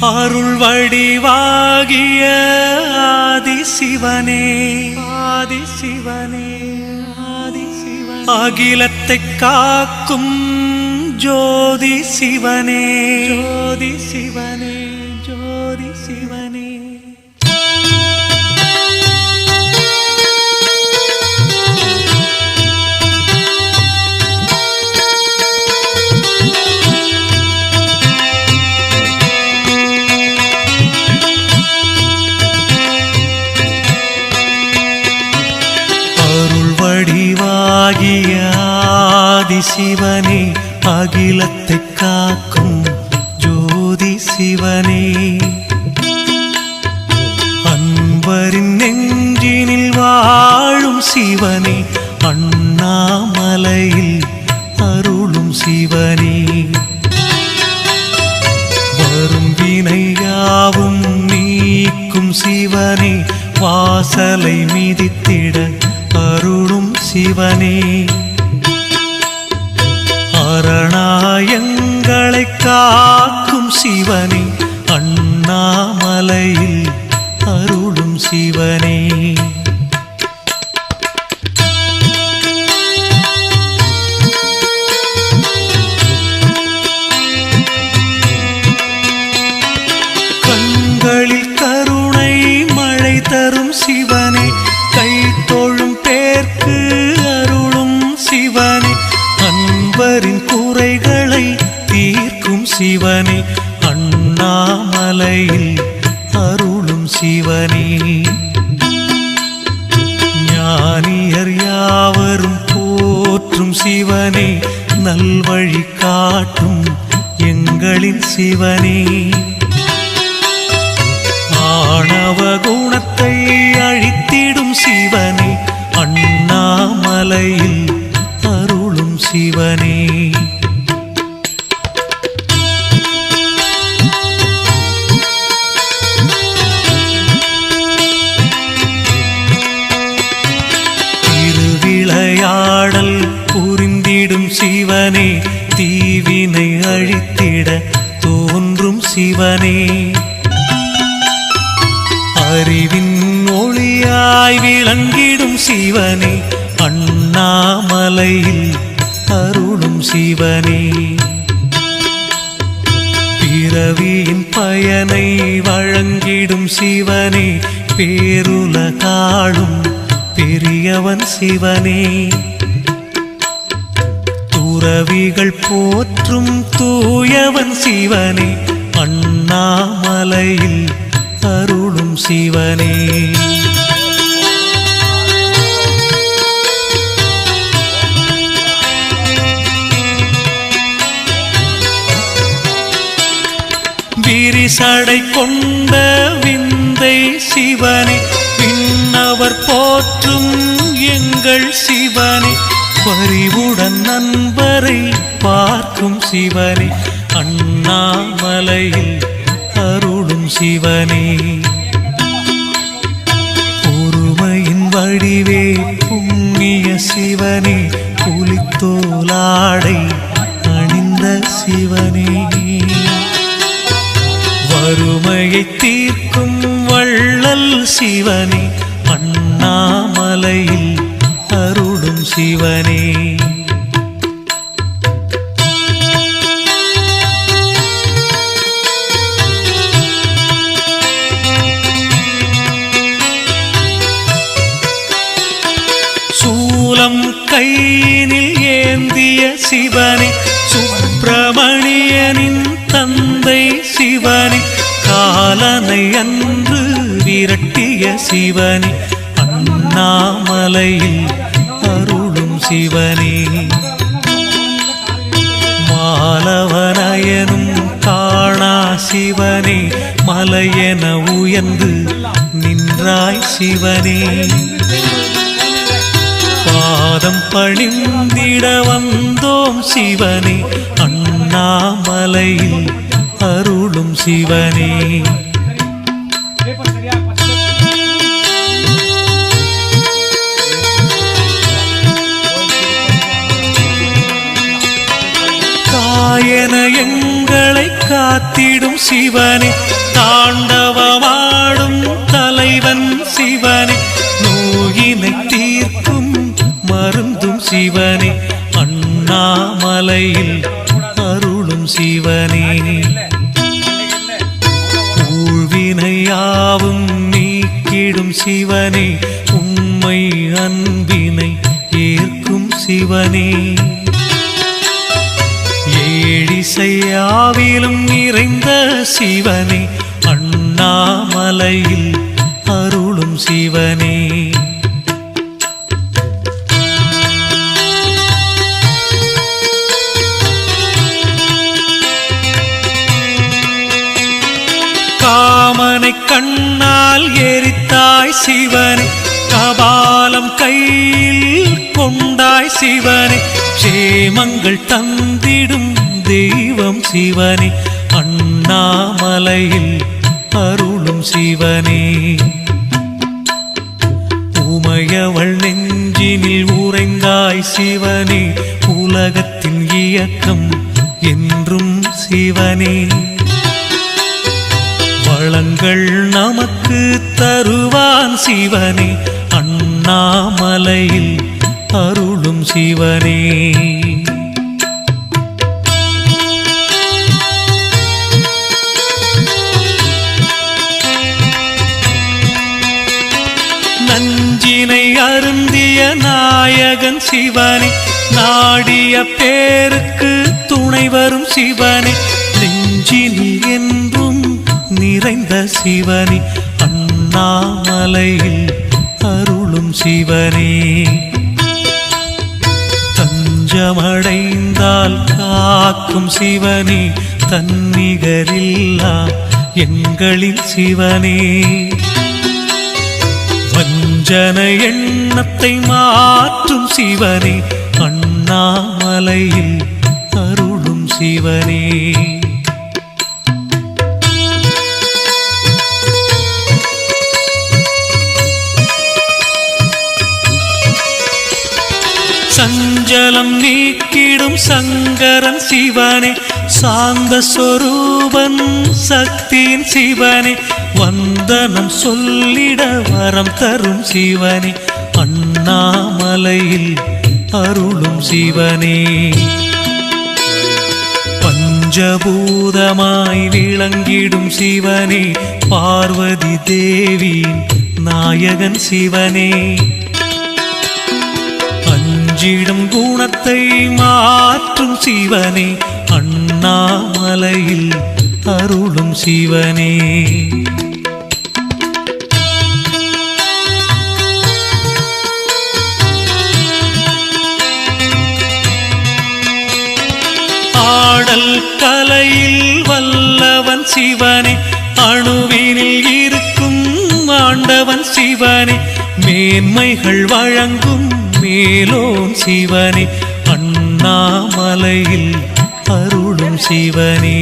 அருள் வடிவாகிய ஆதிசிவனே ஆதிசிவனே ஆதிசிவனே அகிலத்தை காக்கும் ஜோதி சிவனே ஜோதி சிவனே ஜோதி சிவனே வடிவாகிய ஆதிசிவனே அகிலத்தை காக்கும் ஜோதி சிவனே அன்பரின் நெஞ்சினில் வாழும் சிவனே அண்ணாமலையில் அருளும் சிவனே வரும் வினையாவும் நீக்கும் சிவனே வாசலை மிதித்திட அருளும் சிவனே அரணாயங்களை காக்கும் சிவனே அண்ணாமலையில் அருளும் சிவனே கண்களில் கருணை மழை தரும் சிவனே கை தோழும் பேர்க்கு அருளும் சிவனே அன்பரின் குறைகளை தீர்க்கும் சிவனே அண்ணாமலையில் அருளும் சிவனே ஞானியர் யாவரும் போற்றும் சிவனே நல்வழி காட்டும் எங்களின் சிவனே ஆணவ குணத்தை அழித்திடும் சிவனே அண்ணாமலையில் அருளும் சிவனே திருவிளையாடல் புரிந்திடும் சிவனே தீவினை அழித்திட தோன்றும் சிவனே அறிவின் ஒளியாய் விளங்கிடும் சிவனே அண்ணாமலையில் அருளும் சிவனே பிறவியின் பயனை வழங்கிடும் சிவனே பேருலகாளும் பெரியவன் சிவனே துறவிகள் போற்றும் தூயவன் சிவனே அண்ணாமலையில் அருளும் சிவனே விரிசடை கொண்ட விந்தை சிவனே விண்ணவர் போற்றும் எங்கள் சிவனே பரிவுடன் நண்பரை பார்க்கும் சிவனே அண்ணாமலையில் அருளும் சிவனே பொறுமையின் வடிவே புண்ணிய சிவனே புலித்தோலாடை அணிந்த சிவனே வறுமையை தீர்க்கும் வள்ளல் சிவனே அண்ணாமலையில் அருளும் சிவனே சூலம் கையினில் ஏந்திய சிவனே சுப்பிரமணியனின் தந்தை சிவனே காலனை அன்று விரட்டிய சிவனே அண்ணாமலையில் அருளும் சிவனே மாலவனயனும் காணா சிவனே மலையென உயர்ந்து நின்றாய் சிவனே பாதம் பணிந்திட வந்தோம் சிவனே அண்ணாமலையில் அருளும் சிவனே காயன எங்களை காத்தி காத்திடும் சிவனே, தாண்டவமாடும் தலைவன் சிவனே, நோயினை தீர்க்கும் மருந்தும் சிவனே, அண்ணாமலையில் அருளும் சிவனே, ஊழ்வினையாவும் நீக்கிடும் சிவனே, உண்மை அன்பினை ஏற்கும் சிவனே, ஏழிசையாவிலும் நிறைந்த சிவனே, அண்ணாமலையில் அருளும் சிவனே, காமனை கண்ணால் எரித்தாய் சிவனே, கபாலம் கையில் கொண்டாய் சிவனே, சேமங்கள் தந்திடும் தெய்வம் சிவனே, அண்ணாமலையில் அருளும் சிவனே, உமையவள் நெஞ்சினில் உறைந்தாய் சிவனே, உலகத்தின் இயக்கம் என்றும் சிவனே, வளங்கள் நமக்கு தருவான் சிவனே, அண்ணாமலையில் அருளும் சிவனே, நஞ்சினை அருந்திய நாயகன் சிவனே, நாடிய பேருக்கு துணை வரும் சிவனே, நெஞ்சினில் என்றும் நிறைந்த சிவனே, அண்ணாமலையில் அருளும் சிவனே, தஞ்சமடைந்தால் காக்கும் சிவனே, தன்னிகரில்லா எங்களின் சிவனே, வஞ்சன எண்ணத்தை மாற்றும் சிவனே, அண்ணாமலையில் அருளும் சிவனே, சஞ்சலம் நீக்கிடும் சங்கரன் சிவனே, சாந்த சொரூபன் சக்தியின் சிவனே, வந்தனம் சொல்லிட வரம் தரும் சிவனே, அண்ணாமலையில் அருளும் சிவனே, பஞ்சபூதமாய் விளங்கிடும் சிவனே, பார்வதி தேவியின் நாயகன் சிவனே, அஞ்சிடும் குணத்தை மாற்றும் சிவனே, அண்ணாமலையில் அருளும் சிவனே, ஆடல் கலையில் வல்லவன் சிவனே, அணுவினில் இருக்கும் ஆண்டவன் சிவனே, மேன்மைகள் வழங்கும் மேலோன் சிவனே, அண்ணாமலையில் அருளும் சிவனே.